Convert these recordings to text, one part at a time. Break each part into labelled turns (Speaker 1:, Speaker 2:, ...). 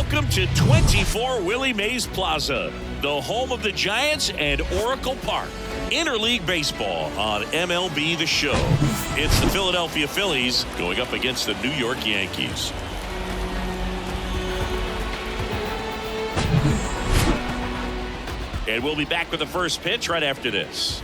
Speaker 1: Welcome to 24 Willie Mays Plaza, the home of the Giants and Oracle Park. Interleague baseball on MLB The Show. It's the Philadelphia Phillies going up against the New York Yankees. And we'll be back with the first pitch right after this.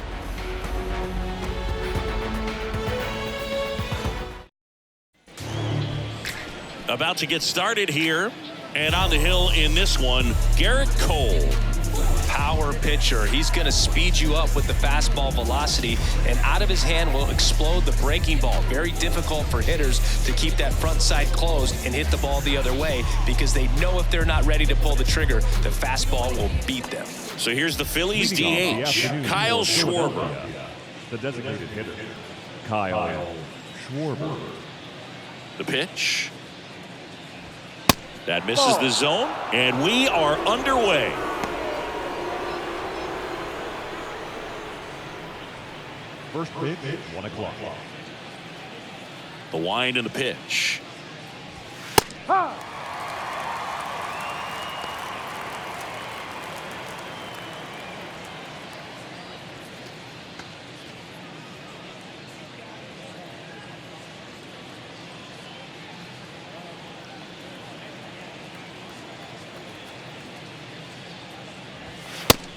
Speaker 1: About to get started here, and on the hill in this one, Garrett Cole.
Speaker 2: Power pitcher. He's going to speed you up with the fastball velocity, and out of his hand will explode the breaking ball. Very difficult for hitters to keep that front side closed and hit the ball the other way, because they know if they're not ready to pull the trigger, the fastball will beat them.
Speaker 1: So here's the Phillies DH, Kyle Schwarber.
Speaker 3: The designated hitter, Kyle Schwarber.
Speaker 1: The pitch. That misses the zone, and we are underway.
Speaker 3: First pitch, 1 o'clock.
Speaker 1: The wind and the pitch.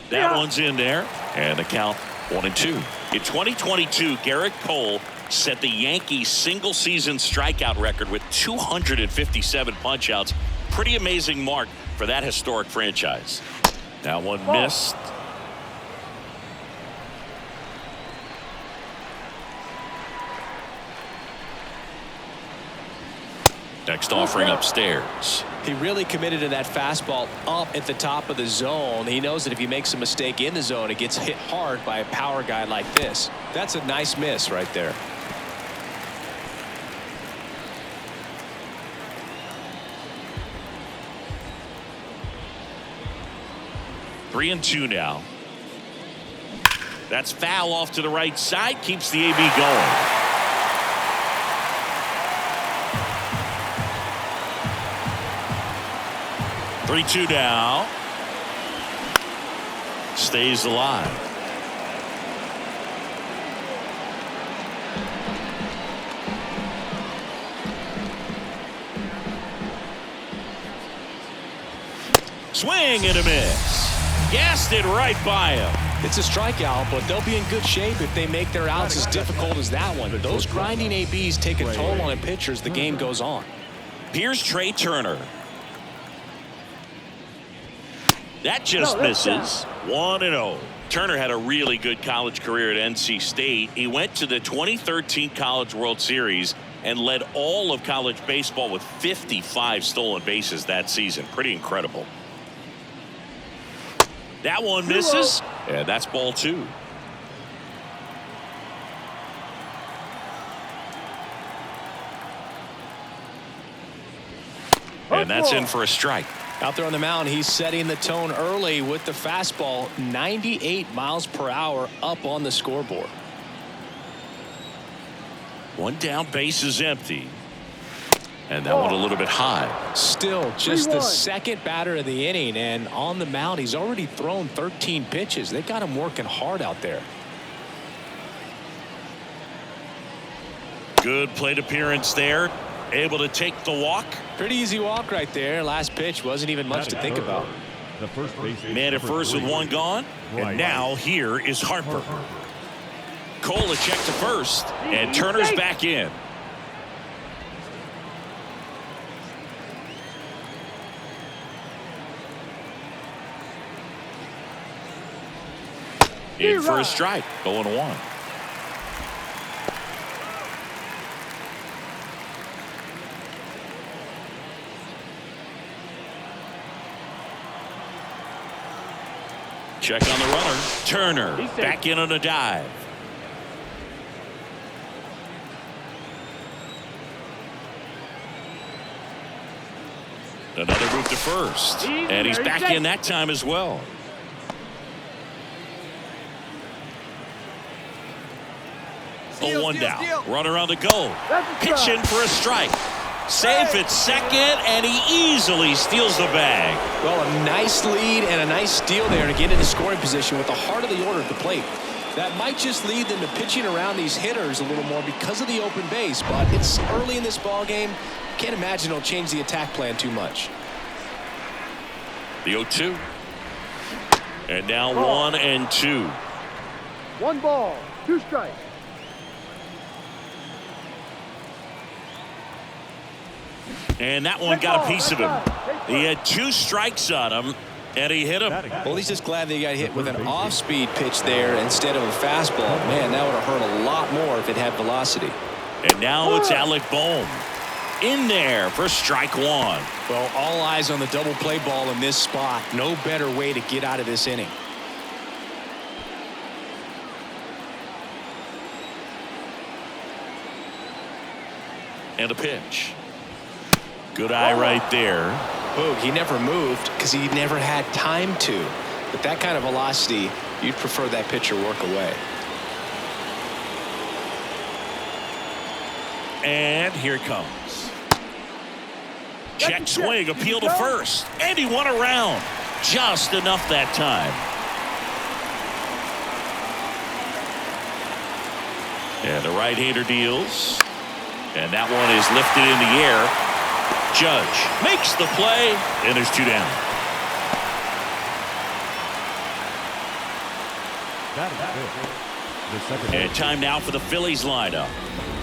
Speaker 1: That one's in there, and the count 1-2. In 2022, Garrett Cole set the Yankees single-season strikeout record with 257 punch-outs. Pretty amazing mark for that historic franchise. That one missed. Next offering upstairs.
Speaker 2: He really committed to that fastball up at the top of the zone. He knows that if he makes a mistake in the zone, it gets hit hard by a power guy like this. That's a nice miss right there.
Speaker 1: Three and two now. That's foul off to the right side. Keeps the AB going. Three-two now. Stays alive. Swing and a miss. Gassed it right by him.
Speaker 2: It's a strikeout, but they'll be in good shape if they make their outs as difficult as that one. Those grinding ABs take a toll on a pitcher as the game goes on.
Speaker 1: Here's Trey Turner. That just misses. 1-0. Turner had a really good college career at NC State. He went to the 2013 College World Series and led all of college baseball with 55 stolen bases that season. Pretty incredible. That one misses, and that's ball two. And that's in for a strike.
Speaker 2: Out there on the mound, he's setting the tone early with the fastball, 98 miles per hour up on the scoreboard.
Speaker 1: One down, base is empty. And that one a little bit high.
Speaker 2: Still just the second batter of the inning, and on the mound, he's already thrown 13 pitches. They got him working hard out there.
Speaker 1: Good plate appearance there. Able to take the walk.
Speaker 2: Pretty easy walk right there. Last pitch wasn't even much to think about.
Speaker 3: The first base
Speaker 1: Man at first with one gone. And now here is Harper. Cole a check to first. And Turner's back in. In for a strike. 0-1. Check on the runner. Turner back in on a dive. Another move to first. And he's back in that time as well. Oh, one down. Runner on the go. Pitch in for a strike. Safe at second, and he easily steals the bag.
Speaker 2: Well, a nice lead and a nice steal there to get into scoring position with the heart of the order at the plate. That might just lead them to pitching around these hitters a little more because of the open base, but it's early in this ball game. Can't imagine it'll change the attack plan too much.
Speaker 1: The 0-2. And now 1-2.
Speaker 4: 1 ball, 2 strikes.
Speaker 1: And that one got a piece of him. He had 2 strikes on him, and he hit him.
Speaker 2: Well, he's just glad that he got hit with an off-speed pitch there instead of a fastball. Man, that would have hurt a lot more if it had velocity.
Speaker 1: And now it's Alec Bohm in there for strike 1.
Speaker 2: Well, all eyes on the double play ball in this spot. No better way to get out of this inning.
Speaker 1: And a pitch. Good eye right there.
Speaker 2: Boog, he never moved because he never had time to. With that kind of velocity, you'd prefer that pitcher work away.
Speaker 1: And here it comes. Check swing, appeal to first. And he won around. Just enough that time. And the right-hander deals. And that one is lifted in the air. Judge makes the play, and there's 2 down. And time now for the Phillies lineup.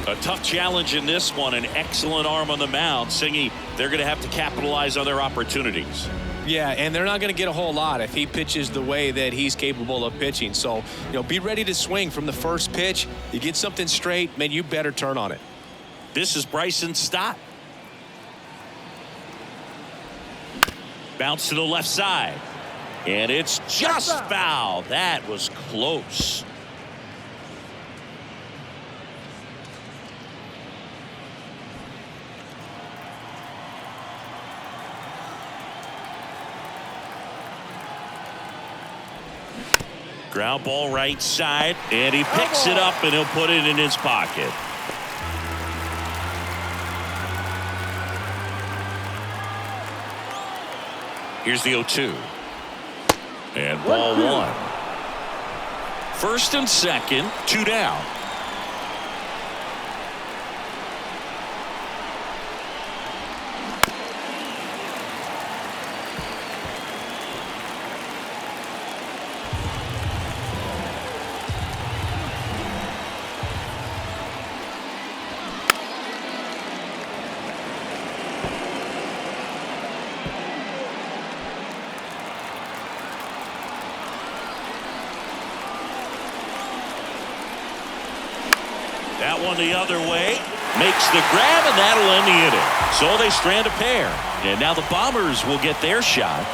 Speaker 1: A tough challenge in this one. An excellent arm on the mound. Singy, they're going to have to capitalize on their opportunities.
Speaker 2: Yeah, and they're not going to get a whole lot if he pitches the way that he's capable of pitching. So, be ready to swing from the first pitch. You get something straight, man, you better turn on it.
Speaker 1: This is Bryson Stott. Bounce to the left side. And it's just foul. That was close. Ground ball right side, and he picks it up, and he'll put it in his pocket. Here's the 0-2. And ball 1. First and second, 2 down. That one the other way. Makes the grab, and that'll end the inning. So they strand a pair. And now the Bombers will get their shot.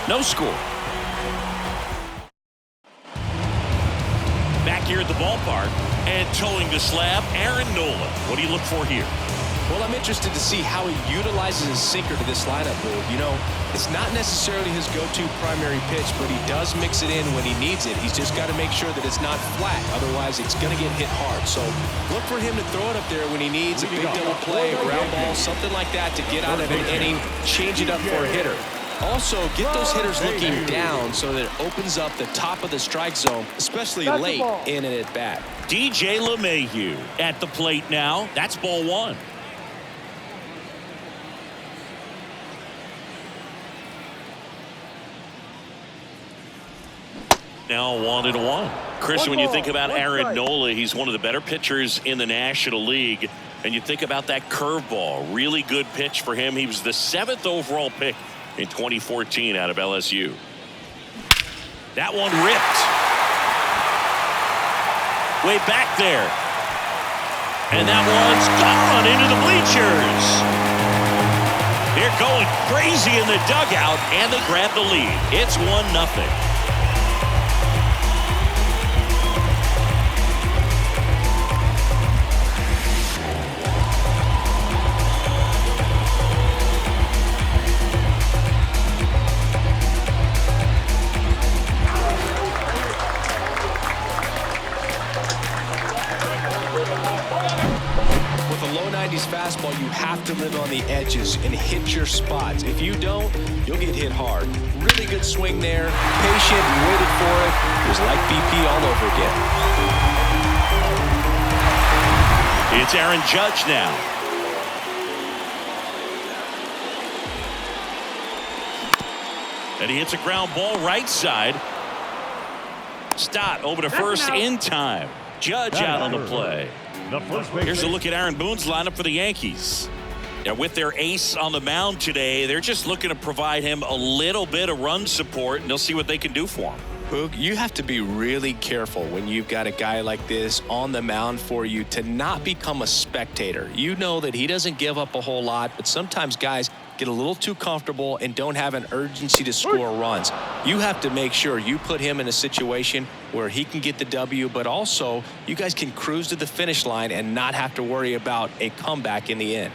Speaker 1: No score. Back here at the ballpark and towing the slab, Aaron Nola. What do you look for here?
Speaker 2: Well, I'm interested to see how he utilizes his sinker to this lineup move. It's not necessarily his go-to primary pitch, but he does mix it in when he needs it. He's just got to make sure that it's not flat. Otherwise, it's going to get hit hard. So look for him to throw it up there when he needs a big double play, a ground ball, something like that to get out of an inning, change it up for a hitter. Also, get those hitters looking down so that it opens up the top of the strike zone, especially late in an at-bat.
Speaker 1: DJ LeMahieu at the plate now. That's ball 1. Now 1-1. Chris, when you think about Aaron Nola, he's one of the better pitchers in the National League. And you think about that curveball, really good pitch for him. He was the 7th overall pick in 2014 out of LSU. That one ripped. Way back there. And that one's gone into the bleachers. They're going crazy in the dugout, and they grab the lead. It's 1-0. Fastball, you have
Speaker 2: have to live on the edges and hit your spots. If you don't, you'll get hit hard. Really good swing there. Patient, waited for it. It was like BP all over again.
Speaker 1: It's Aaron Judge now. And he hits a ground ball right side. Stott over to first in time. Judge out on the play. Here's a look at Aaron Boone's lineup for the Yankees. Now, with their ace on the mound today, they're just looking to provide him a little bit of run support, and they'll see what they can do for him.
Speaker 2: Boog, you have to be really careful when you've got a guy like this on the mound for you to not become a spectator. You know that he doesn't give up a whole lot, but sometimes guys get a little too comfortable and don't have an urgency to score runs. You have to make sure you put him in a situation where he can get the W, but also you guys can cruise to the finish line and not have to worry about a comeback in the end.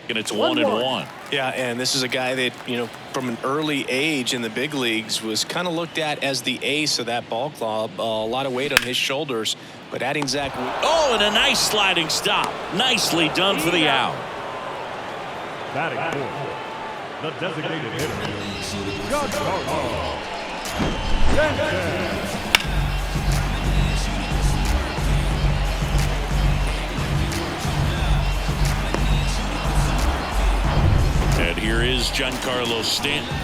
Speaker 1: And it's 1-1.
Speaker 2: Yeah, and this is a guy that, you know, from an early age in the big leagues was kind of looked at as the ace of that ball club. A lot of weight on his shoulders, but adding Zach.
Speaker 1: Oh, and a nice sliding stop. Nicely done for the out.
Speaker 3: Batting fourth, the designated hitter, Giancarlo Stanton.
Speaker 1: And here is Giancarlo Stanton.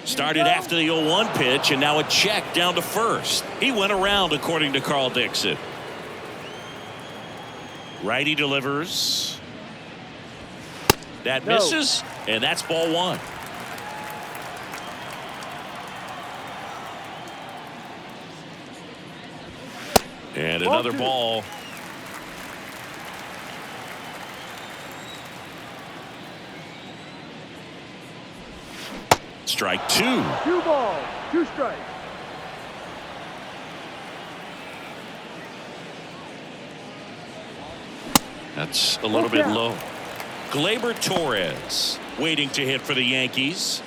Speaker 1: Started after the 0-1 pitch, and now a check down to first. He went around, according to Carl Dixon. Righty delivers. That misses, and that's ball one. And another ball. Strike two.
Speaker 4: 2 balls, 2 strikes.
Speaker 1: That's a little bit low. Gleyber Torres waiting to hit for the Yankees.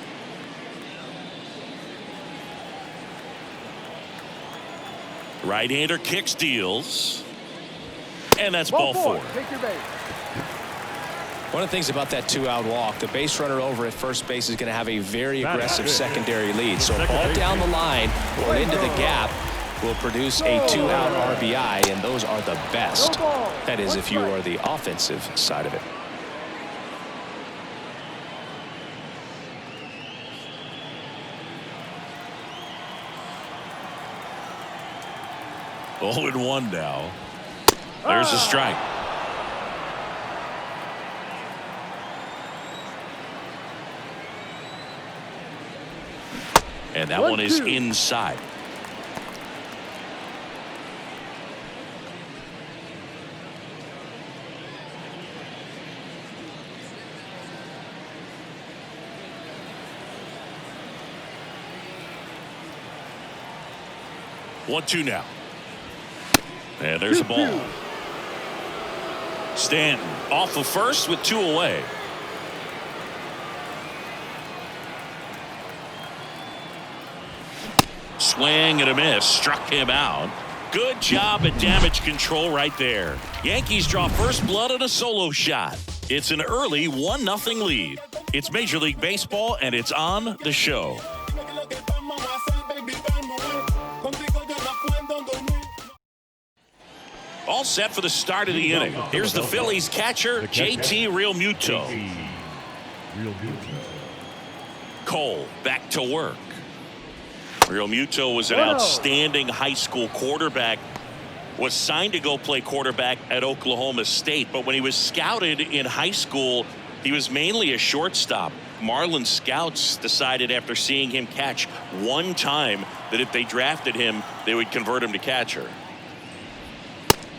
Speaker 1: Right-hander kicks, deals, and that's ball four.
Speaker 4: Take your base.
Speaker 2: One of the things about that 2-out walk, the base runner over at first base is going to have a very aggressive secondary lead. So a ball down the line or into the gap will produce a 2-out RBI, and those are the best. That is, if you are the offensive side of it.
Speaker 1: Oh, and 1 now. There's a strike. And that one is inside. One, two now. And there's a ball. Stanton off of first with 2 away. Swing and a miss. Struck him out. Good job at damage control right there. Yankees draw first blood on a solo shot. It's an early 1-0 lead. It's Major League Baseball, and it's on the show. All set for the start of the inning. Here's the Phillies catcher, JT Realmuto. Cole back to work. Realmuto was an outstanding high school quarterback. Was signed to go play quarterback at Oklahoma State, but when he was scouted in high school, he was mainly a shortstop. Marlins scouts decided after seeing him catch one time that if they drafted him, they would convert him to catcher.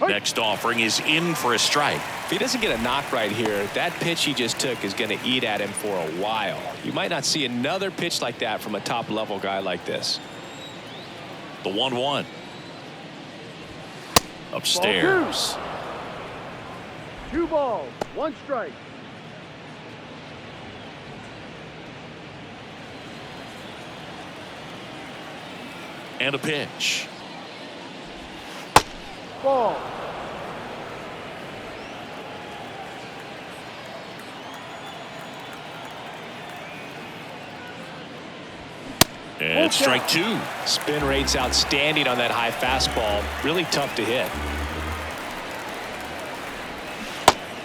Speaker 1: Next offering is in for a strike.
Speaker 2: If he doesn't get a knock right here, that pitch he just took is going to eat at him for a while. You might not see another pitch like that from a top-level guy like this.
Speaker 1: The 1-1. Upstairs.
Speaker 4: 2 balls, 1 strike.
Speaker 1: And a pitch.
Speaker 4: Ball.
Speaker 1: And strike two.
Speaker 2: Spin rate's outstanding on that high fastball. Really tough to hit.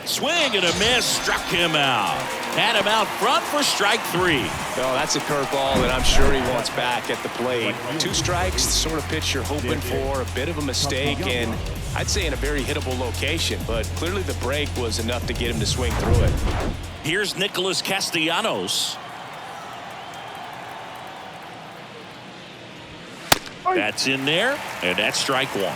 Speaker 1: Swing and a miss. Struck him out. Had him out front for strike three.
Speaker 2: No, that's a curveball that I'm sure he wants back at the plate. 2 strikes, the sort of pitch you're hoping for. A bit of a mistake, and I'd say in a very hittable location, but clearly the break was enough to get him to swing through it.
Speaker 1: Here's Nicholas Castellanos. That's in there, and that's strike one.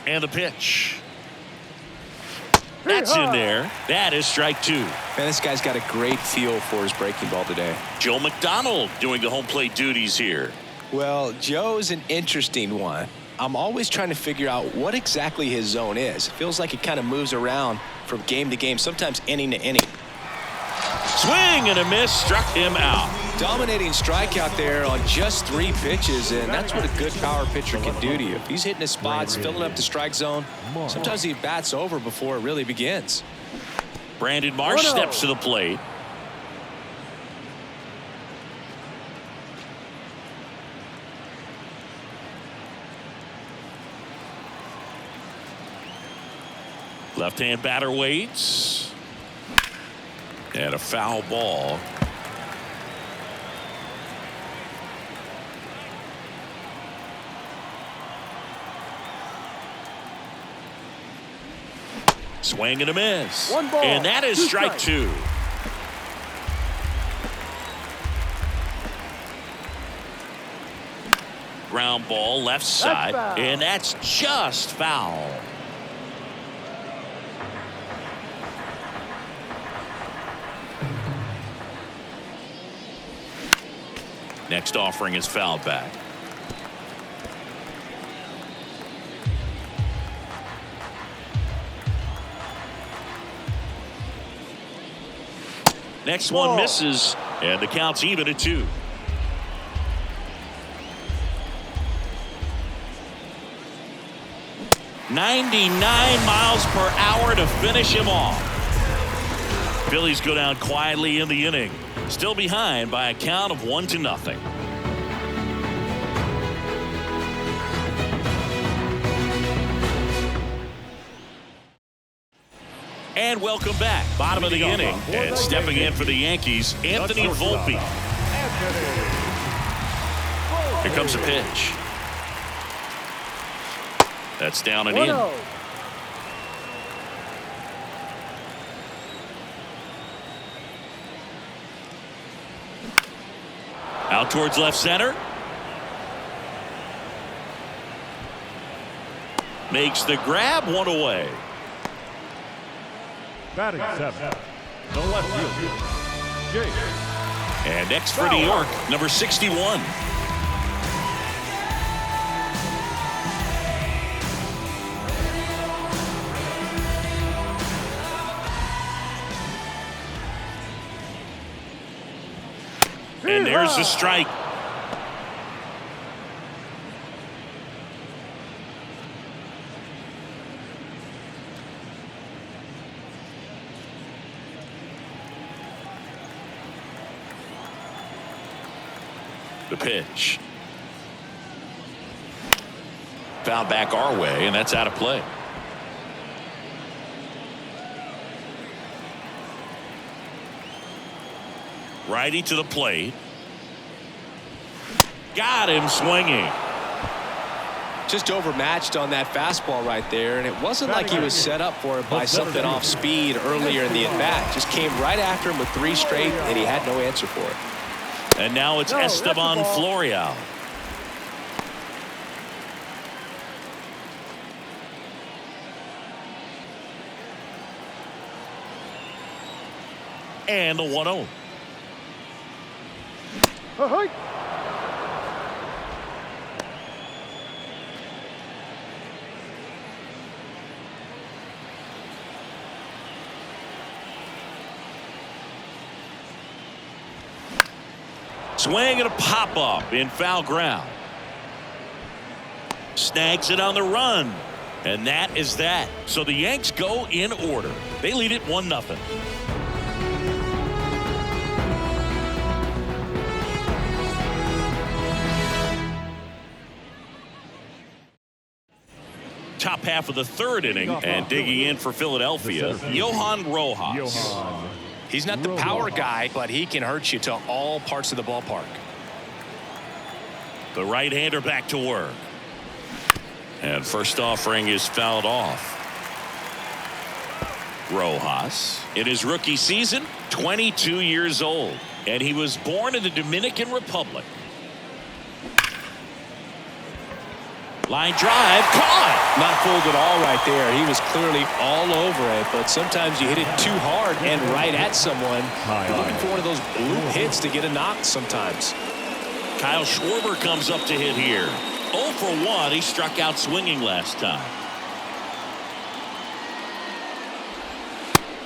Speaker 1: And the pitch. That's in there. That is strike two.
Speaker 2: Man, this guy's got a great feel for his breaking ball today.
Speaker 1: Joe McDonald doing the home plate duties here.
Speaker 2: Well, Joe's an interesting one. I'm always trying to figure out what exactly his zone is. It feels like it kind of moves around from game to game, sometimes inning to inning.
Speaker 1: Swing and a miss. Struck him out.
Speaker 2: Dominating strikeout there on just 3 pitches, and that's what a good power pitcher can do to you. If he's hitting his spots, filling up the strike zone, sometimes he bats over before it really begins.
Speaker 1: Brandon Marsh steps to the plate. Left-hand batter waits. And a foul ball. Swing and a miss.
Speaker 4: 1 ball.
Speaker 1: And that is
Speaker 4: 2
Speaker 1: strike
Speaker 4: strikes.
Speaker 1: 2. Ground ball left side.
Speaker 4: foul.
Speaker 1: And that's just foul. Next offering is fouled back. Next one misses, and the count's even at 2. .99 miles per hour to finish him off. Phillies go down quietly in the inning, still behind by a count of 1-0. And welcome back. Bottom of the inning, and stepping in for the Yankees, Anthony Volpe. Here comes a pitch. That's down and in.
Speaker 4: 1-0.
Speaker 1: Out towards left center. Makes the grab, 1 away.
Speaker 3: Batting 7, the left fielder, Jake.
Speaker 1: And next for New York, number 61. And there's the strike. The pitch. Foul back our way, and that's out of play. Righty to the plate. Got him swinging.
Speaker 2: Just overmatched on that fastball right there, and it wasn't like he was set up for it by something off speed earlier in the at-bat. Just came right after him with 3 straight, and he had no answer for it.
Speaker 1: And now it's Esteban Florial. And the 1-0.
Speaker 4: Ahoy.
Speaker 1: Swing and a pop-up in foul ground. Snags it on the run. And that is that. So the Yanks go in order. They lead it 1-0. Top half of the third inning, and digging in for Philadelphia, Johan Rojas.
Speaker 2: He's not the power guy, but he can hurt you to all parts of the ballpark.
Speaker 1: The right-hander back to work. And first offering is fouled off. Rojas, in his rookie season, 22 years old, and he was born in the Dominican Republic. Line drive, caught.
Speaker 2: Not fooled at all right there. He was clearly all over it, but sometimes you hit it too hard and right at someone. You're looking for one of those blue hits to get a knock sometimes.
Speaker 1: Kyle Schwarber comes up to hit here. 0 for 1. He struck out swinging last time.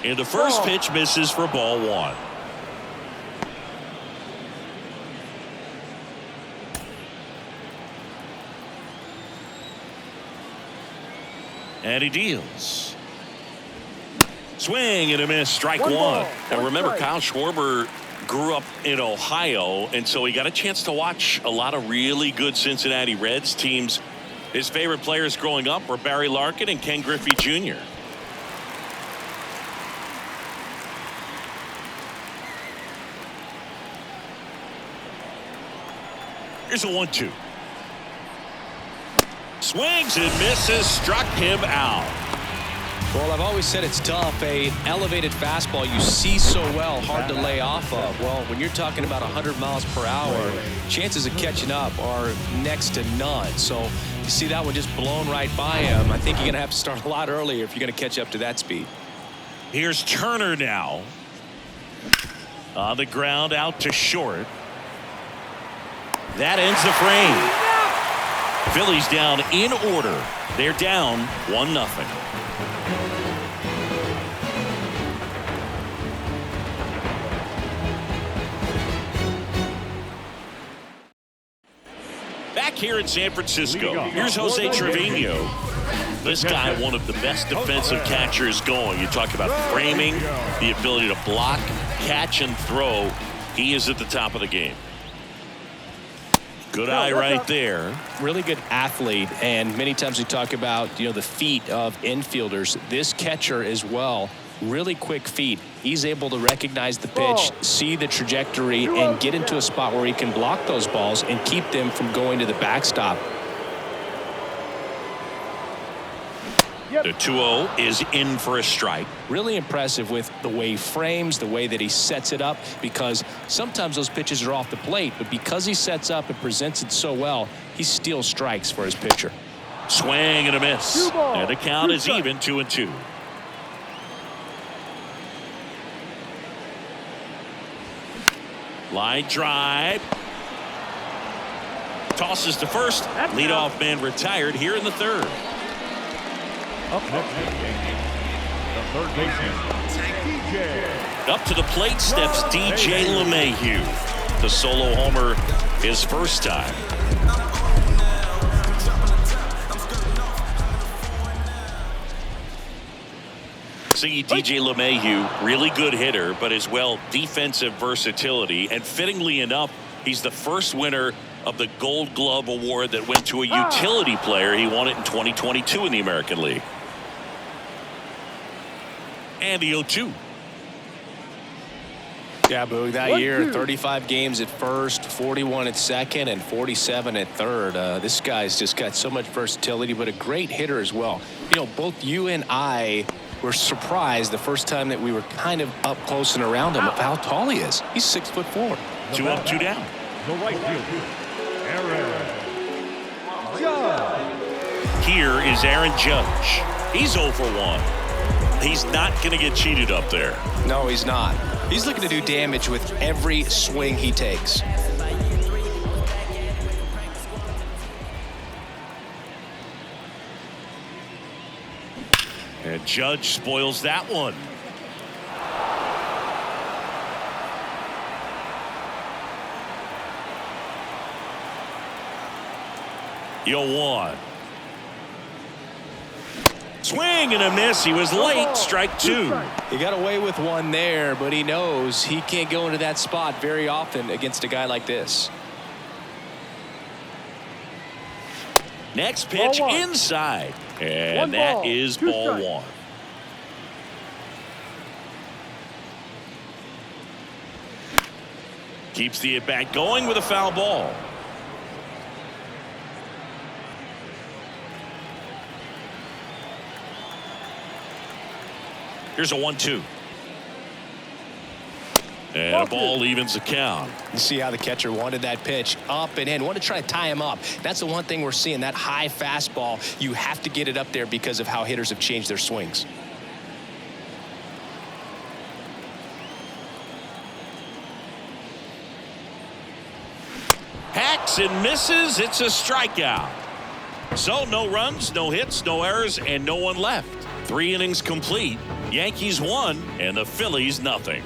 Speaker 1: And the first pitch misses for ball 1. And he deals. Swing and a miss, strike one. Now remember, Kyle Schwarber grew up in Ohio, and so he got a chance to watch a lot of really good Cincinnati Reds teams. His favorite players growing up were Barry Larkin and Ken Griffey Jr. Here's a 1-2. Swings and misses, struck him out.
Speaker 2: Well, I've always said it's tough. A elevated fastball you see so well, hard to lay off of. Well, when you're talking about 100 miles per hour, chances of catching up are next to none. So you see that one just blown right by him. I think you're going to have to start a lot earlier if you're going to catch up to that speed.
Speaker 1: Here's Turner now. On the ground, out to short. That ends the frame. Phillies down in order. They're down 1-0. Back here in San Francisco, here's Jose Trevino. This guy, one of the best defensive catchers going. You talk about framing, the ability to block, catch, and throw. He is at the top of the game. Good eye right there.
Speaker 2: Really good athlete, and many times we talk about, the feet of infielders. This catcher as well, really quick feet. He's able to recognize the pitch, see the trajectory, and get into a spot where he can block those balls and keep them from going to the backstop.
Speaker 1: The 2-0 is in for a strike.
Speaker 2: Really impressive with the way he frames, the way that he sets it up, because sometimes those pitches are off the plate, but because he sets up and presents it so well, he steals strikes for his pitcher.
Speaker 1: Swing and a miss. And the count is even, 2-2. Line drive. Tosses to first. Leadoff man retired here in the third.
Speaker 3: Up next, the third baseman, DJ.
Speaker 1: Up to the plate steps DJ LeMahieu. The solo homer his first time. See, DJ LeMahieu, really good hitter, but as well defensive versatility. And fittingly enough, he's the first winner of the Gold Glove Award that went to a utility player. He won it in 2022 in the American League. And the 0-2.
Speaker 2: Yeah, Boog, that year, 35 games at first, 41 at second, and 47 at third. This guy's just got so much versatility, but a great hitter as well. Both you and I were surprised the first time that we were kind of up close and around him of how tall he is. He's 6'4".
Speaker 1: 2 up, 2 down.
Speaker 3: The right fielder, Aaron Judge.
Speaker 1: Here is Aaron Judge. He's 0 for 1. He's not going to get cheated up there.
Speaker 2: No, he's not. He's looking to do damage with every swing he takes.
Speaker 1: And Judge spoils that one. 0-1. Swing and a miss. He was late. Strike 2.
Speaker 2: He got away with one there, but he knows he can't go into that spot very often against a guy like this.
Speaker 1: Next pitch inside. And that is ball 1. Keeps the at-bat going with a foul ball. Here's a 1-2. And a ball evens the count.
Speaker 2: You see how the catcher wanted that pitch up and in. Wanted to try to tie him up. That's the one thing we're seeing. That high fastball, you have to get it up there because of how hitters have changed their swings.
Speaker 1: Hacks and misses. It's a strikeout. So no runs, no hits, no errors, and no one left. 3 innings complete. Yankees 1 and the Phillies nothing.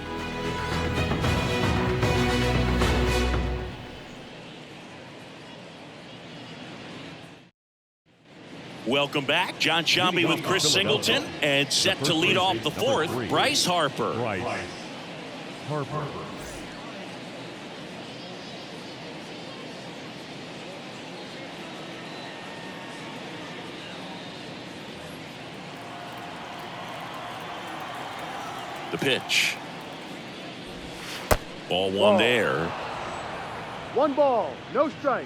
Speaker 1: Welcome back. John Sciambi with Chris Singleton, and set to lead off the 4th, Bryce Harper. The pitch. Ball 1 there.
Speaker 4: 1 ball, no strike.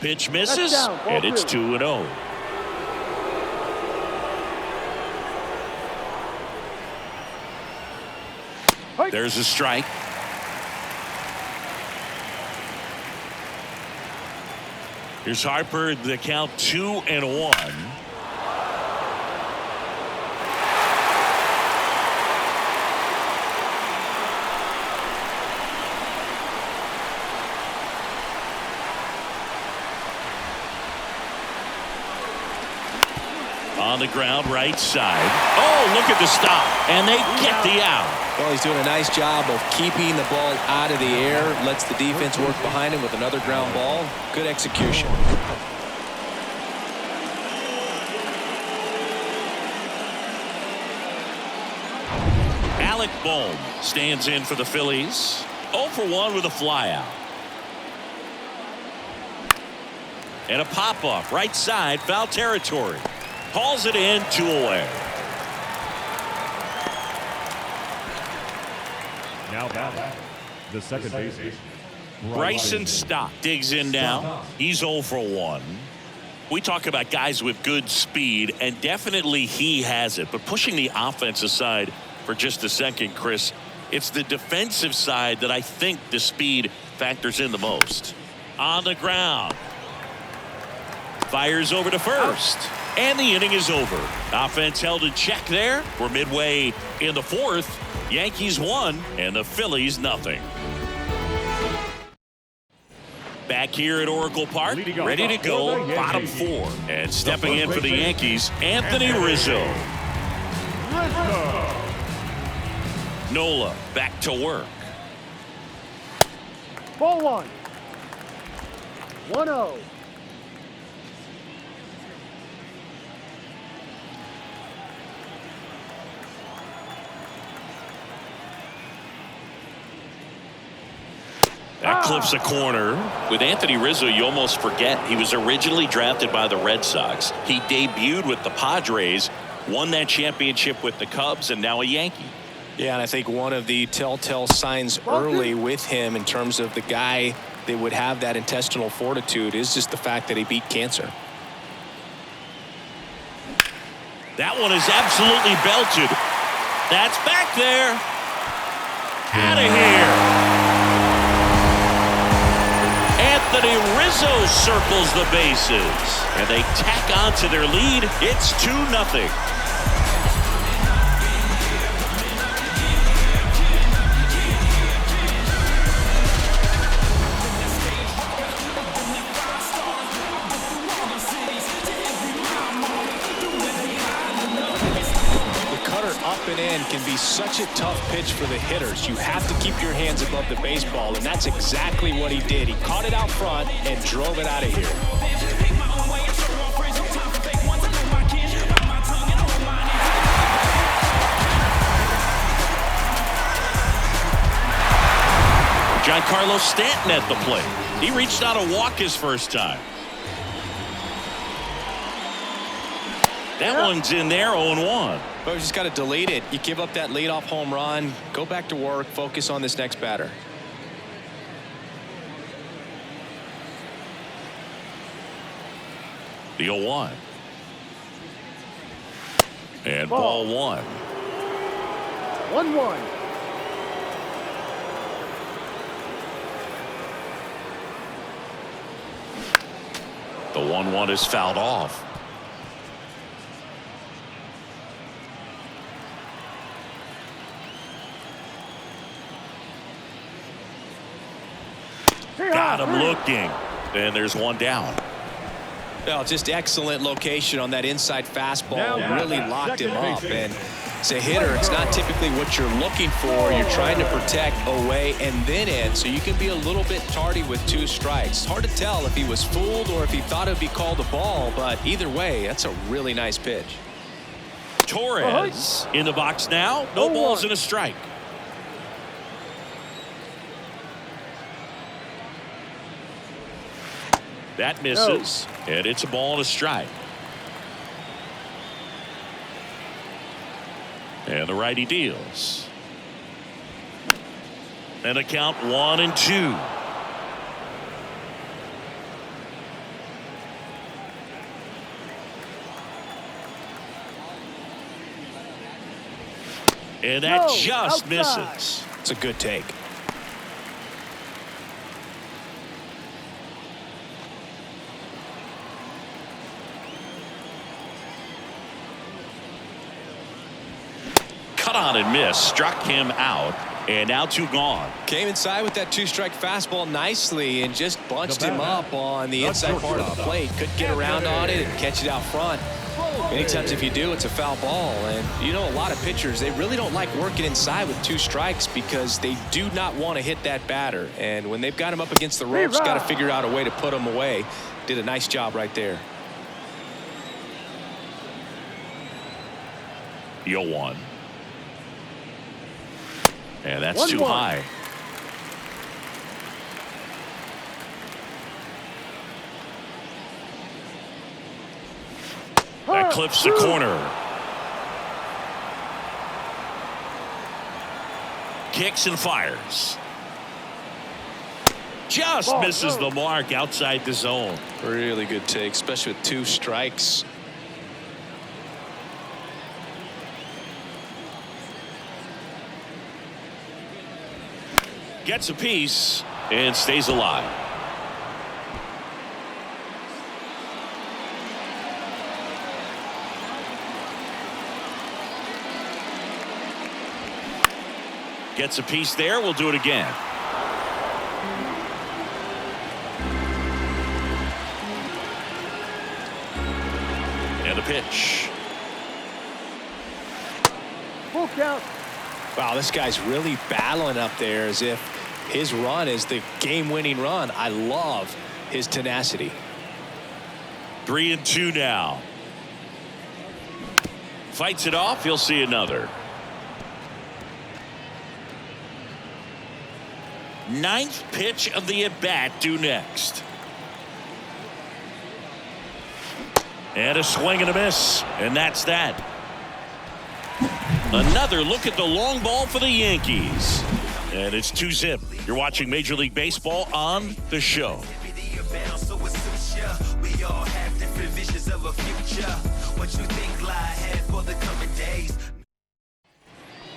Speaker 1: Pitch misses, and it's 2-0. There's a strike. Here's Harper, the count 2-1. On the ground, right side. Oh, look at the stop. And they get the out.
Speaker 2: Well, he's doing a nice job of keeping the ball out of the air. Lets the defense work behind him with another ground ball. Good execution.
Speaker 1: Alec Bohm stands in for the Phillies. 0 for 1 with a flyout. And a pop-up right side, foul territory. Calls it in, 2 away.
Speaker 3: Now batting, the second baseman,
Speaker 1: Bryson Stott digs in now. He's 0 for 1. We talk about guys with good speed, and definitely he has it. But pushing the offense aside for just a second, Chris, it's the defensive side that I think the speed factors in the most. On the ground. Fires over to first. And the inning is over. Offense held in check there. We're midway in the 4th. Yankees 1 and the Phillies nothing. Back here at Oracle Park, ready to go, bottom 4. And stepping in for the Yankees, Anthony Rizzo. Nola back to work.
Speaker 4: Ball 1. 1-0.
Speaker 1: That clips a corner. With Anthony Rizzo, you almost forget he was originally drafted by the Red Sox. He debuted with the Padres, won that championship with the Cubs, and now a Yankee.
Speaker 2: Yeah, and I think one of the telltale signs early with him in terms of the guy that would have that intestinal fortitude is just the fact that he beat cancer.
Speaker 1: That one is absolutely belted. That's back there. Out of here. Anthony Rizzo circles the bases, and they tack on to their lead. It's 2-0.
Speaker 2: The cutter up and in can be be such a tough pitch for the hitters. You have to keep your hands above the baseball, and that's exactly what he did. He caught it out front and drove it out of here.
Speaker 1: Giancarlo Stanton at the plate. He reached out a walk his first time. That one's in there, 0-1.
Speaker 2: But we just got to delete it. You give up that leadoff home run, go back to work, focus on this next batter.
Speaker 1: The 0-1. And ball one.
Speaker 4: 1-1.
Speaker 1: The 1-1 is fouled off. Got him looking. And there's one down.
Speaker 2: Well, just excellent location on that inside fastball. Really locked him up. And as a hitter, it's not typically what you're looking for. You're trying to protect away and then in, so you can be a little bit tardy with 2 strikes. It's hard to tell if he was fooled or if he thought it would be called a ball, but either way, that's a really nice pitch.
Speaker 1: Torres in the box now. No balls and a strike. That misses, and it's a ball and a strike. And the righty deals. And a count 1-2. And that just misses.
Speaker 2: It's a good take.
Speaker 1: Cut on and miss, struck him out, and now 2 gone.
Speaker 2: Came inside with that 2-strike fastball nicely and just bunched him up on the inside part of the plate. Couldn't get around on it and catch it out front. Many times if you do, it's a foul ball. And you know, a lot of pitchers, they really don't like working inside with 2 strikes because they do not want to hit that batter. And when they've got him up against the ropes, got to figure out a way to put him away. Did a nice job right there.
Speaker 1: The 0-1. And that's too high. That clips the corner. Kicks and fires. Just misses the mark outside the zone.
Speaker 2: Really good take, especially with 2 strikes.
Speaker 1: Gets a piece and stays alive. Gets a piece there. We'll do it again. And the pitch.
Speaker 4: Full count.
Speaker 2: Wow, this guy's really battling up there as if his run is the game-winning run. I love his tenacity.
Speaker 1: 3-2 now. Fights it off. He'll see another. 9th pitch of the at-bat due next. And a swing and a miss. And that's that. Another look at the long ball for the Yankees. And it's 2-zip. You're watching Major League Baseball on The Show.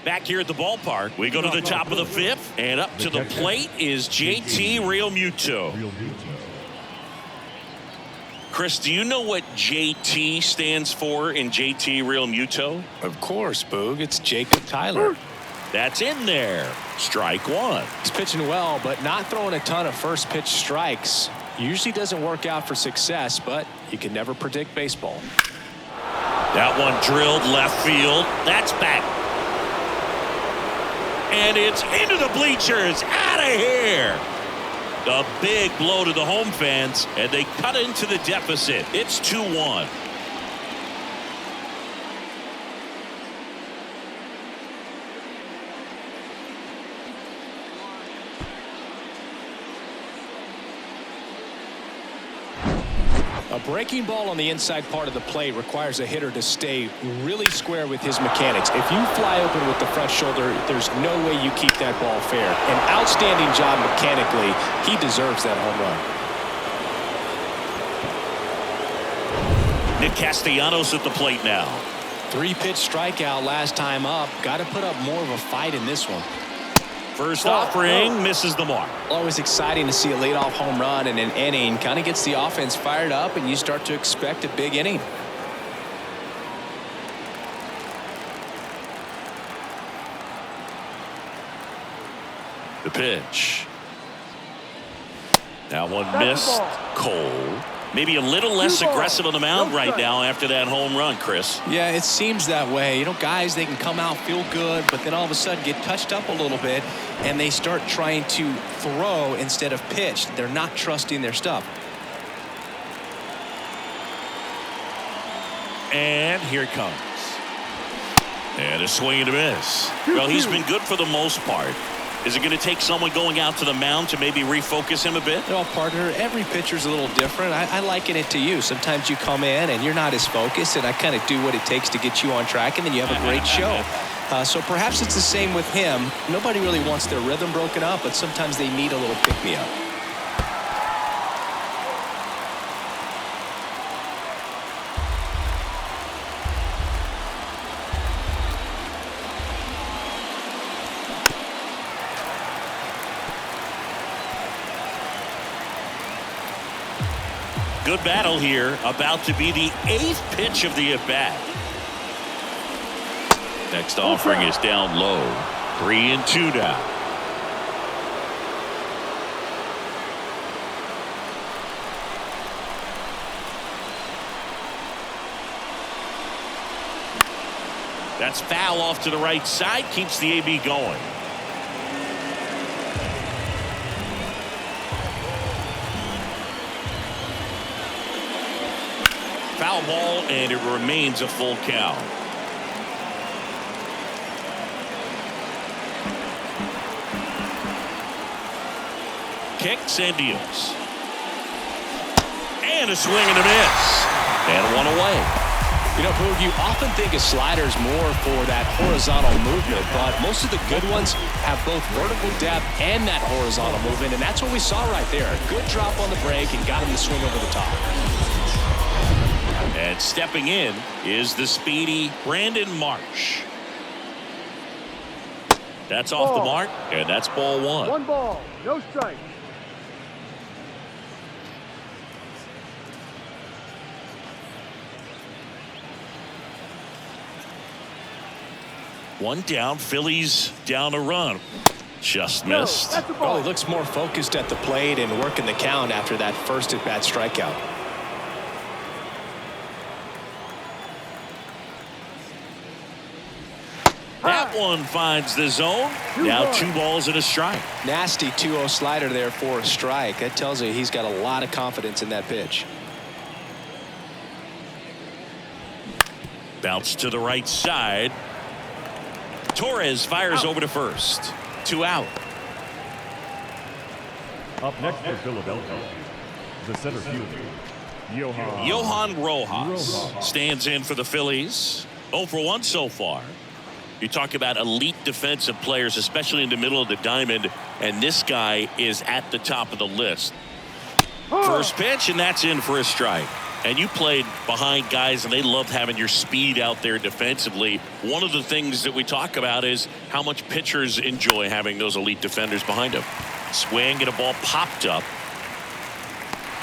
Speaker 1: Back here at the ballpark, we go to the top of the 5th, and up to the plate is JT Realmuto. Chris, do you know what JT stands for in JT Realmuto?
Speaker 2: Of course, Boog. It's Jacob Tyler.
Speaker 1: That's in there. Strike 1.
Speaker 2: He's pitching well, but not throwing a ton of first pitch strikes. Usually doesn't work out for success, but you can never predict baseball.
Speaker 1: That one drilled left field. That's back. And it's into the bleachers. Out of here. A big blow to the home fans, and they cut into the deficit. It's 2-1.
Speaker 2: A breaking ball on the inside part of the plate requires a hitter to stay really square with his mechanics. If you fly open with the front shoulder, there's no way you keep that ball fair. An outstanding job mechanically. He deserves that home run.
Speaker 1: Nick Castellanos at the plate now.
Speaker 2: 3-pitch strikeout last time up. Got to put up more of a fight in this one.
Speaker 1: First offering misses the mark.
Speaker 2: Always exciting to see a leadoff home run in an inning. Kind of gets the offense fired up, and you start to expect a big inning.
Speaker 1: The pitch. That one missed. Cole. Maybe a little less aggressive on the mound right now after that home run, Chris.
Speaker 2: Yeah, it seems that way. You know, guys, they can come out, feel good, but then all of a sudden get touched up a little bit, and they start trying to throw instead of pitch. They're not trusting their stuff.
Speaker 1: And here it comes. And a swing and a miss. Well, he's been good for the most part. Is it going to take someone going out to the mound to maybe refocus him a bit?
Speaker 2: Well, partner, every pitcher's a little different. I liken it to you. Sometimes you come in and you're not as focused, and I kind of do what it takes to get you on track, and then you have a great show. So perhaps it's the same with him. Nobody really wants their rhythm broken up, but sometimes they need a little pick-me-up.
Speaker 1: Good battle here. About to be the 8th pitch of the at-bat. Next offering is down low. 3-2 now. That's foul off to the right side. Keeps the AB going. Foul ball, and it remains a full count. Kicks and deals. And a swing and a miss. And one away.
Speaker 2: You know, Boog, you often think of sliders more for that horizontal movement, but most of the good ones have both vertical depth and that horizontal movement, and that's what we saw right there. A good drop on the break and got him to swing over the top.
Speaker 1: And stepping in is the speedy Brandon Marsh. That's off the mark, and that's ball 1.
Speaker 4: 1 ball, no strike.
Speaker 1: One down, Phillies down a run. Just missed.
Speaker 2: Well, he looks more focused at the plate and working the count after that first at-bat strikeout.
Speaker 1: That one finds the zone. Now 2 balls and a strike.
Speaker 2: Nasty 2-0 slider there for a strike. That tells you he's got a lot of confidence in that pitch.
Speaker 1: Bounce to the right side. Torres fires over to first. 2 out.
Speaker 3: Up next for Philadelphia, the center fielder,
Speaker 1: Johan Rojas stands in for the Phillies. 0 for 1 so far. You talk about elite defensive players, especially in the middle of the diamond, and this guy is at the top of the list. First pitch, and that's in for a strike. And you played behind guys, and they loved having your speed out there defensively. One of the things that we talk about is how much pitchers enjoy having those elite defenders behind them. Swing, and a ball popped up.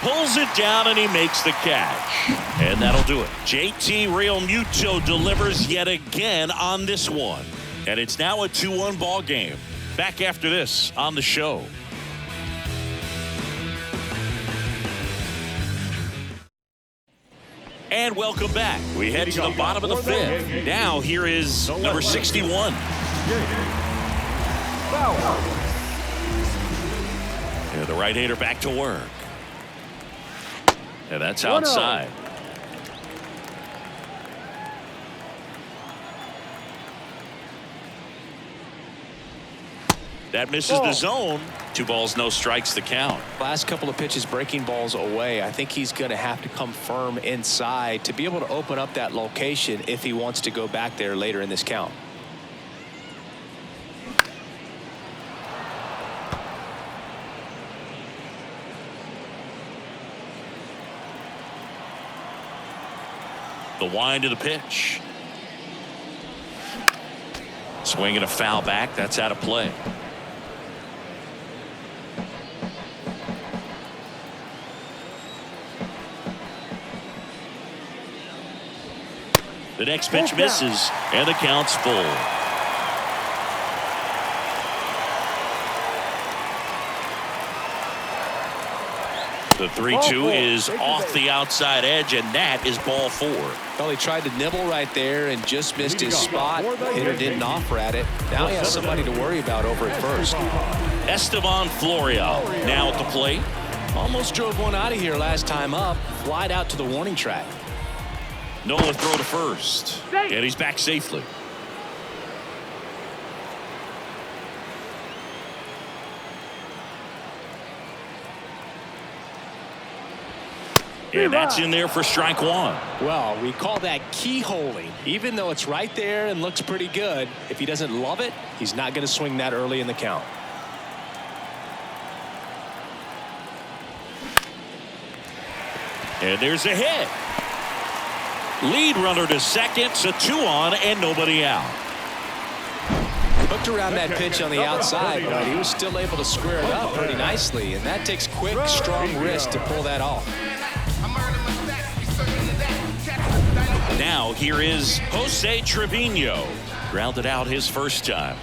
Speaker 1: Pulls it down, and he makes the catch. And that'll do it. JT Realmuto delivers yet again on this one. And it's now a 2-1 ball game. Back after this on the show. And welcome back. We head to the bottom of the 5th. Now here is number 61. And the right-hander back to work. And that's outside. That misses the zone. 2 balls, no strikes, the count.
Speaker 2: Last couple of pitches breaking balls away. I think he's going to have to come firm inside to be able to open up that location if he wants to go back there later in this count.
Speaker 1: The wind of the pitch. Swing and a foul back. That's out of play. The next pitch misses, and the count's full. The 3-2 is off the outside edge, and that is ball 4.
Speaker 2: Well, he tried to nibble right there and just missed his spot. Hitter didn't offer at it. Now he has somebody to worry about over at first.
Speaker 1: Estevan Florial now at the plate.
Speaker 2: Almost drove one out of here last time up. Flied out to the warning track.
Speaker 1: Nola throw to first, and he's back safely. And that's in there for strike 1.
Speaker 2: Well, we call that keyholing. Even though it's right there and looks pretty good, if he doesn't love it, he's not going to swing that early in the count.
Speaker 1: And there's a hit. Lead runner to second, so 2 on and nobody out.
Speaker 2: Hooked around that pitch on the outside, but he was still able to square it up pretty nicely, and that takes quick, strong wrist to pull that off.
Speaker 1: Now here is Jose Trevino. Grounded out his first time.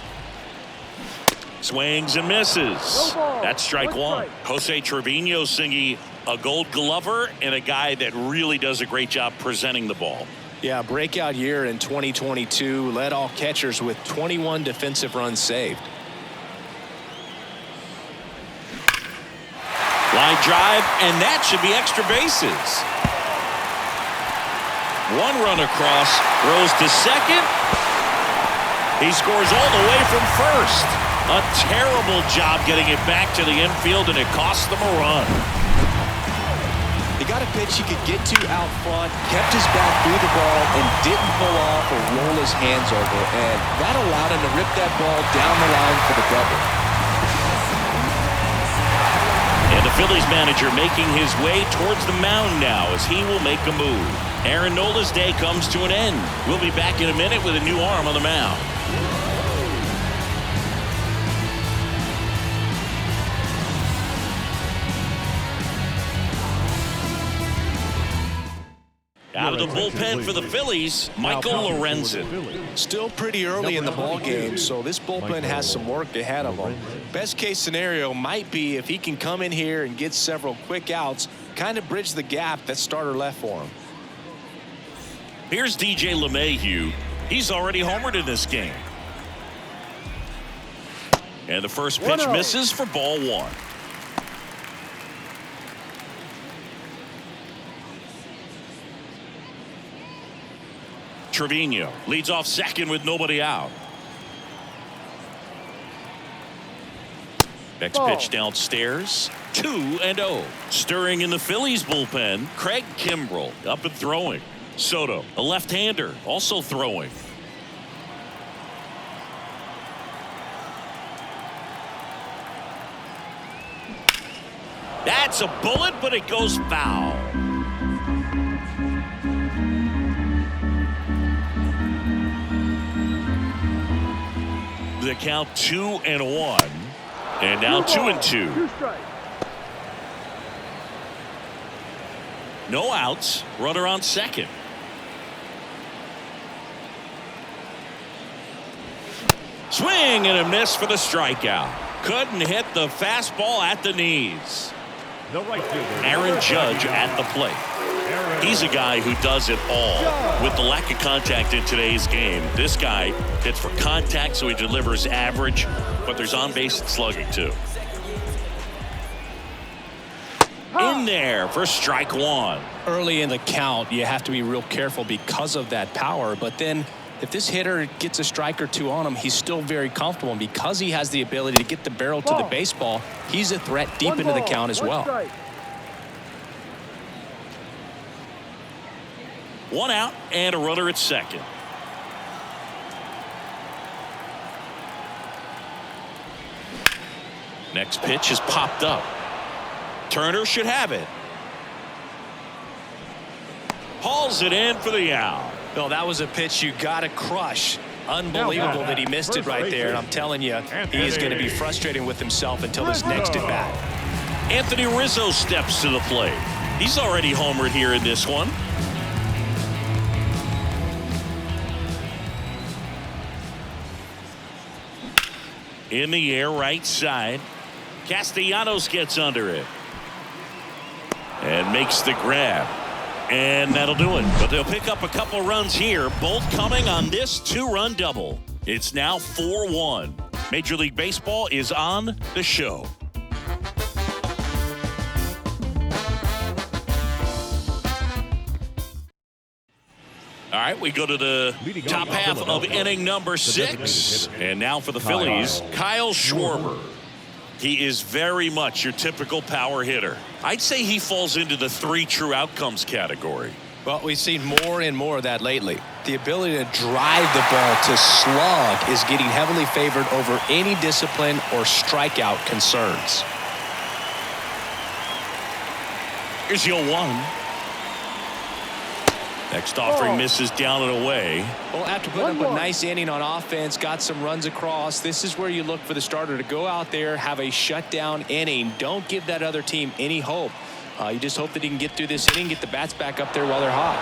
Speaker 1: Swings and misses. That's strike 1. Jose Trevino singing a Gold Glover and a guy that really does a great job presenting the ball.
Speaker 2: Yeah, breakout year in 2022. Led all catchers with 21 defensive runs saved.
Speaker 1: Line drive, and that should be extra bases. 1 run across, throws to second. He scores all the way from first. A terrible job getting it back to the infield, and it cost them a run.
Speaker 2: He got a pitch he could get to out front, kept his back through the ball, and didn't pull off or roll his hands over, and that allowed him to rip that ball down the line for the double.
Speaker 1: And the Phillies manager making his way towards the mound now as he will make a move. Aaron Nola's day comes to an end. We'll be back in a minute with a new arm on the mound. Out of the bullpen for the Phillies, Michael Lorenzen.
Speaker 2: Still pretty early in the ball game, so this bullpen has some work ahead of him. Best case scenario might be if he can come in here and get several quick outs, kind of bridge the gap that starter left for him.
Speaker 1: Here's DJ LeMahieu. He's already homered in this game. And the first pitch misses for ball 1. Trevino leads off second with nobody out. Next pitch downstairs. 2-0. Stirring in the Phillies bullpen, Craig Kimbrell up and throwing. Soto, a left-hander, also throwing. That's a bullet, but it goes foul. The count 2-1, and now 2-2. No outs, runner on second. Swing and a miss for the strikeout. Couldn't hit the fastball at the knees.
Speaker 3: The right fielder,
Speaker 1: Aaron Judge at the plate. He's a guy who does it all. With the lack of contact in today's game, this guy hits for contact, so he delivers average, but there's on-base slugging too. In there for strike one.
Speaker 2: Early in the count, you have to be real careful because of that power, but then if this hitter gets a strike or two on him, he's still very comfortable, and because he has the ability to get the barrel to the baseball, he's a threat deep into the count as well.
Speaker 1: One out and a runner at second. Next pitch is popped up. Turner should have it. Hauls it in for the out.
Speaker 2: No, that was a pitch you got to crush. Unbelievable that he missed it right there. And I'm telling you, he is going to be frustrated with himself until this next at bat.
Speaker 1: Anthony Rizzo steps to the plate. He's already homered here in this one. In the air, right side. Castellanos gets under it and makes the grab, and that'll do it. But they'll pick up a couple runs here, both coming on this two-run double. It's now 4-1. Major League Baseball is on the show. All right, we go to the top half of inning number 6. And now for the Phillies, Kyle Schwarber. He is very much your typical power hitter. I'd say he falls into the 3 true outcomes category.
Speaker 2: Well, we've seen more and more of that lately. The ability to drive the ball to slug is getting heavily favored over any discipline or strikeout concerns.
Speaker 1: Here's the 0-1. Next offering misses down and away.
Speaker 2: Well, after putting up a nice inning on offense, got some runs across, this is where you look for the starter to go out there, have a shutdown inning. Don't give that other team any hope. You just hope that he can get through this inning, get the bats back up there while they're hot.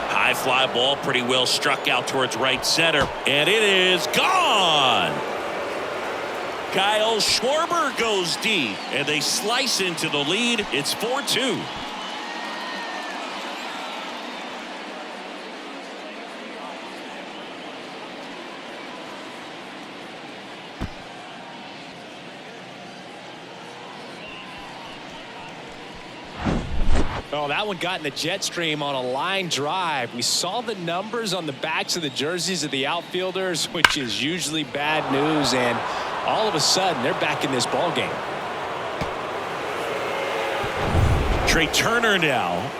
Speaker 1: High fly ball, pretty well struck out towards right center, and it is gone. Kyle Schwarber goes deep, and they slice into the lead. It's 4-2.
Speaker 2: Oh, that one got in the jet stream on a line drive. We saw the numbers on the backs of the jerseys of the outfielders, which is usually bad news, and all of a sudden they're back in this ball game.
Speaker 1: Trey Turner now.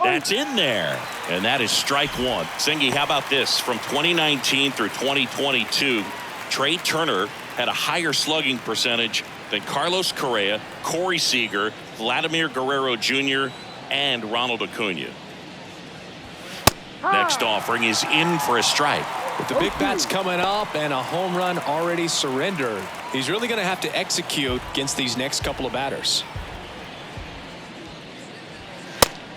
Speaker 1: That's in there, and that is strike one. Singy, how about this? From 2019 through 2022, Trey Turner had a higher slugging percentage than Carlos Correa, Corey Seager, Vladimir Guerrero Jr., and Ronald Acuna. Next offering is in for a strike.
Speaker 2: With the big bats coming up and a home run already surrendered, he's really going to have to execute against these next couple of batters.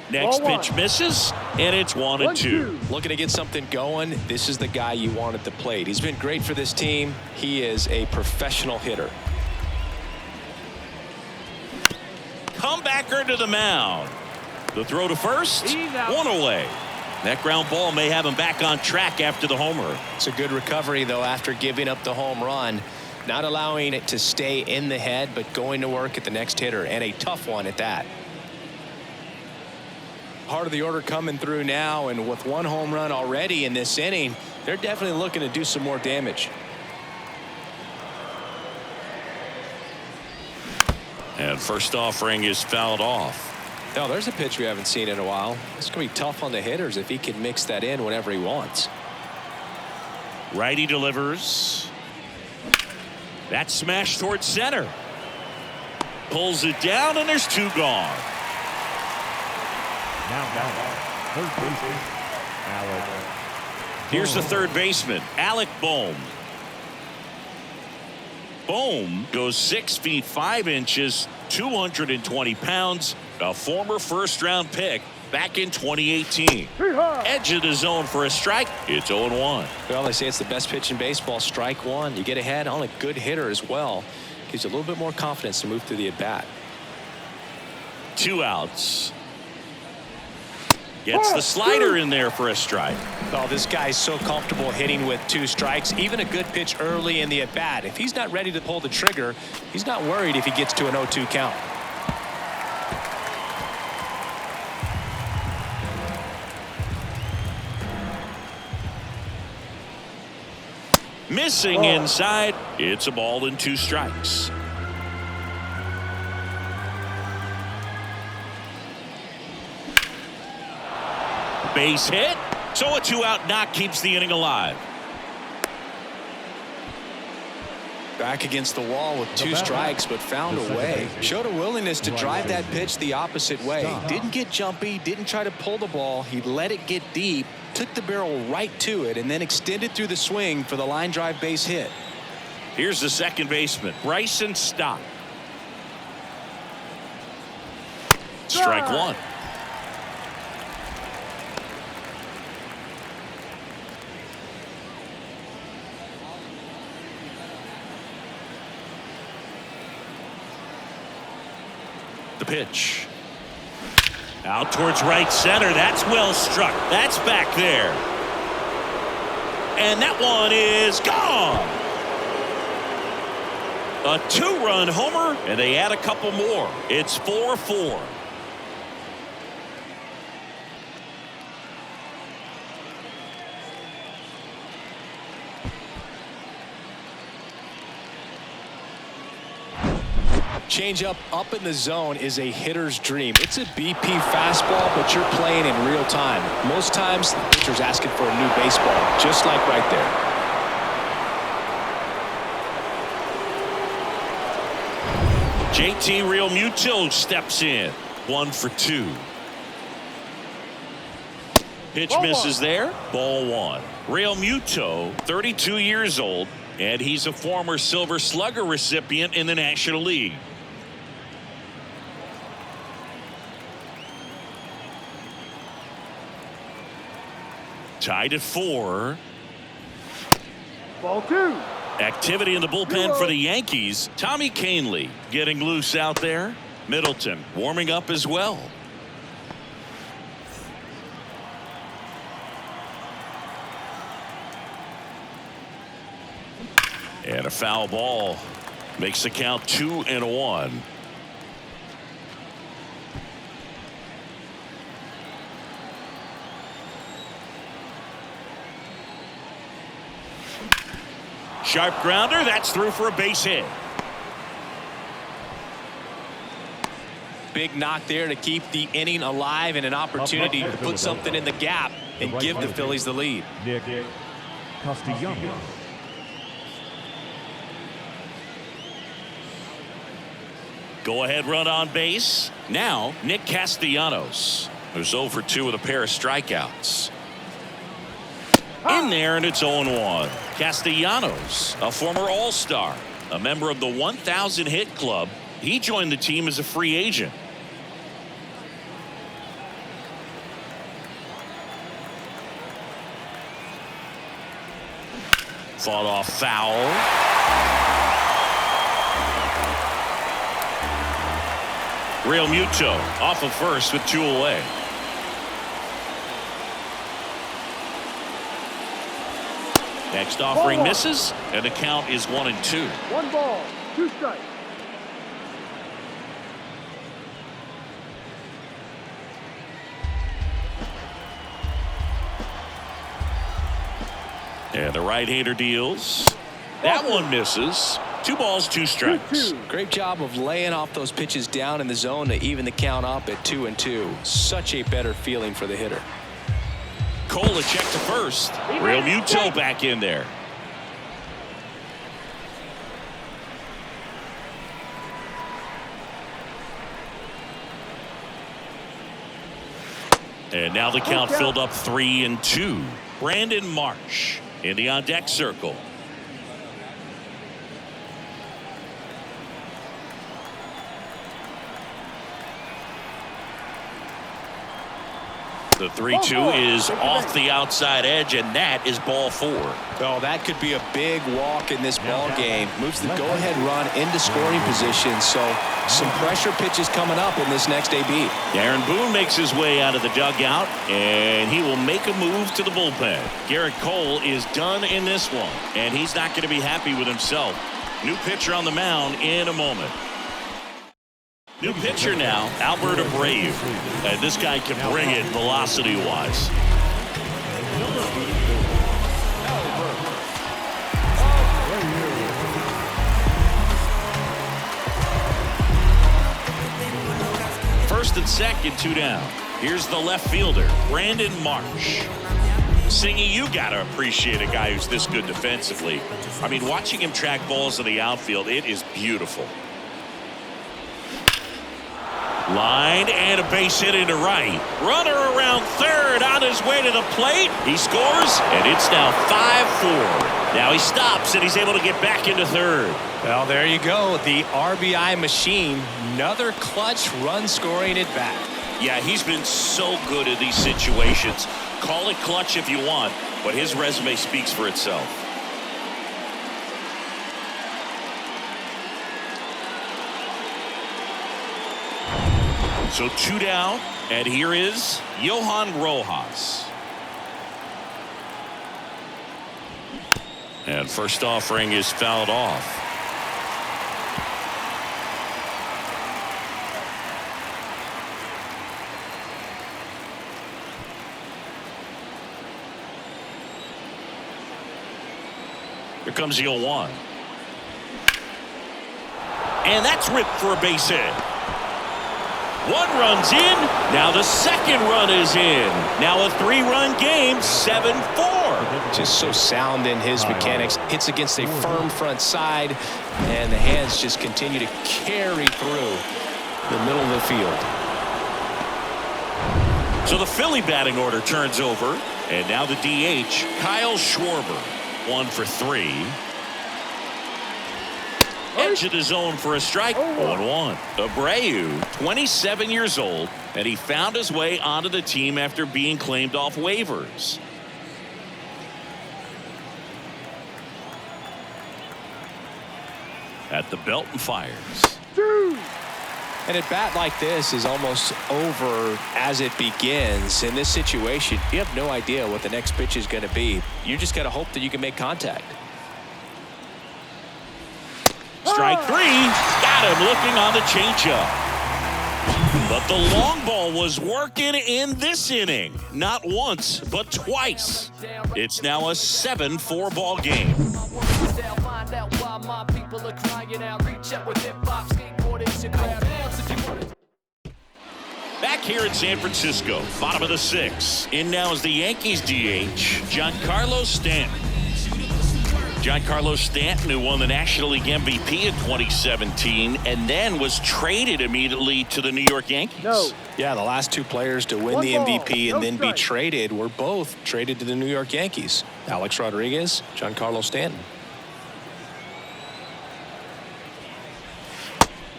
Speaker 1: Next pitch misses, and it's 1-2.
Speaker 2: Looking to get something going. This is the guy you want at the plate. He's been great for this team. He is a professional hitter.
Speaker 1: Comebacker to the mound. The throw to first, one away. That ground ball may have him back on track after the homer.
Speaker 2: It's a good recovery, though, after giving up the home run. Not allowing it to stay in the head, but going to work at the next hitter, and a tough one at that. Part of the order coming through now, and with one home run already in this inning, they're definitely looking to do some more damage.
Speaker 1: And first offering is fouled off.
Speaker 2: Now, there's a pitch we haven't seen in a while. It's going to be tough on the hitters if he can mix that in whenever he wants.
Speaker 1: Righty delivers. That smash towards center. Pulls it down, and there's 2 gone.
Speaker 3: Third baseman, Alec.
Speaker 1: Here's the third baseman, Alec Bohm. Bohm goes 6 feet 5 inches, 220 pounds, a former first-round pick back in 2018. Edge of the zone for a strike. It's 0-1.
Speaker 2: Well, they say it's the best pitch in baseball, strike one. You get ahead on a good hitter as well. Gives you a little bit more confidence to move through the at-bat.
Speaker 1: 2 outs. Gets the slider in there for a strike.
Speaker 2: Oh, this guy's so comfortable hitting with 2 strikes. Even a good pitch early in the at-bat. If he's not ready to pull the trigger, he's not worried if he gets to an 0-2 count.
Speaker 1: Missing inside. It's a ball and 2 strikes. Base hit. So a 2-out knock keeps the inning alive.
Speaker 2: Back against the wall with 2 strikes, but found a way. Showed a willingness to drive that pitch the opposite way. Didn't get jumpy, didn't try to pull the ball. He let it get deep, took the barrel right to it, and then extended through the swing for the line drive base hit.
Speaker 1: Here's the second baseman, Bryson Stott. Strike 1. The pitch. Out towards right center. That's well struck. That's back there. And that one is gone. A 2-run homer, and they add a couple more. It's 4-4.
Speaker 2: Changeup up in the zone is a hitter's dream. It's a BP fastball, but you're playing in real time. Most times, the pitcher's asking for a new baseball, just like right there.
Speaker 1: JT Realmuto steps in. 1 for 2. Pitch misses there. Ball 1. Realmuto, 32 years old, and he's a former Silver Slugger recipient in the National League. Tied at 4.
Speaker 4: Ball 2.
Speaker 1: Activity in the bullpen for the Yankees. Tommy Kahnle getting loose out there. Middleton warming up as well. And a foul ball makes the count 2-1. Sharp grounder. That's through for a base hit.
Speaker 2: Big knock there to keep the inning alive and an opportunity to put something in the gap and give the Phillies the lead.
Speaker 3: Nick Castellanos.
Speaker 1: Go ahead run on base. Now Nick Castellanos, who's 0 for 2 with a pair of strikeouts. In there, and it's 0-1. Castellanos, a former All-Star, a member of the 1,000 hit club. He joined the team as a free agent. Fought off foul. Realmuto off of first with 2 away. Next offering misses, and the count is 1-2.
Speaker 4: 1 ball, 2 strikes.
Speaker 1: And the right-hander deals. That one misses. 2 balls, 2 strikes.
Speaker 2: Great job of laying off those pitches down in the zone to even the count up at 2-2. Such a better feeling for the hitter.
Speaker 1: Cola check to first. Realmuto back in there. And now the count filled up 3-2. Brandon Marsh in the on-deck circle. The 3-2 is off the outside edge, and that is ball 4.
Speaker 2: Well, that could be a big walk in this ball game. Moves the go-ahead run into scoring position. So some pressure pitches coming up in this next AB.
Speaker 1: Aaron Boone makes his way out of the dugout, and he will make a move to the bullpen. Garrett Cole is done in this one, and he's not going to be happy with himself. New pitcher on the mound in a moment. New pitcher now, Albert Abreu. And this guy can bring it velocity-wise. First and second, 2 down. Here's the left fielder, Brandon Marsh. Singy, you got to appreciate a guy who's this good defensively. I mean, watching him track balls in the outfield, it is beautiful. Line and a base hit into right. Runner around third on his way to the plate. He scores, and it's now 5-4. Now he stops, and he's able to get back into third.
Speaker 2: Well, there you go. The RBI machine. Another clutch run scoring at bat.
Speaker 1: Yeah, he's been so good in these situations. Call it clutch if you want, but his resume speaks for itself. So 2 down, and here is Johan Rojas. And first offering is fouled off. Here comes 0-1. And that's ripped for a base hit. 1 run's in. Now the second run is in. Now a 3-run game, 7-4.
Speaker 2: Just so sound in his mechanics. Hits against a firm front side, and the hands just continue to carry through the middle of the field.
Speaker 1: So the Philly batting order turns over, and now the DH, Kyle Schwarber, 1 for 3. Edge of the zone for a strike. 0-1. Abreu, 27 years old, and he found his way onto the team after being claimed off waivers. At the belt and fires.
Speaker 2: And a bat like this is almost over as it begins. In this situation, you have no idea what the next pitch is going to be. You just got to hope that you can make contact.
Speaker 1: Strike 3. Got him looking on the changeup. But the long ball was working in this inning. Not once, but twice. It's now a 7-4 ball game. Back here in San Francisco, bottom of the 6th. In now is the Yankees DH, Giancarlo Stanton. Giancarlo Stanton, who won the National League MVP in 2017 and then was traded immediately to the New York Yankees.
Speaker 2: Yeah, the last 2 players to win the MVP and then be traded were both traded to the New York Yankees. Alex Rodriguez, Giancarlo Stanton.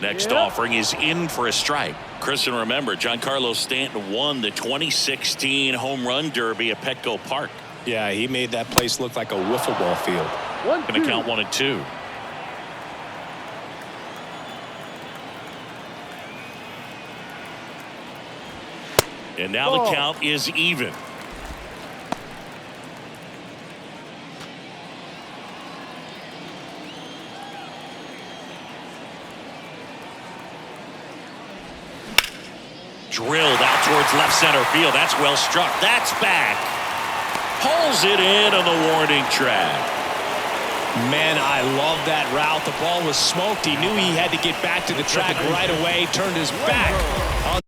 Speaker 1: Next offering is in for a strike. Chris, and remember, Giancarlo Stanton won the 2016 Home Run Derby at Petco Park.
Speaker 2: Yeah, he made that place look like a wiffle ball field.
Speaker 1: Going to count 1 and 2. And now the count is even. Drilled out towards left center field. That's well struck. That's back. Pulls it in on the warning track.
Speaker 2: Man, I love that route. The ball was smoked. He knew he had to get back to the track right away. Turned his back on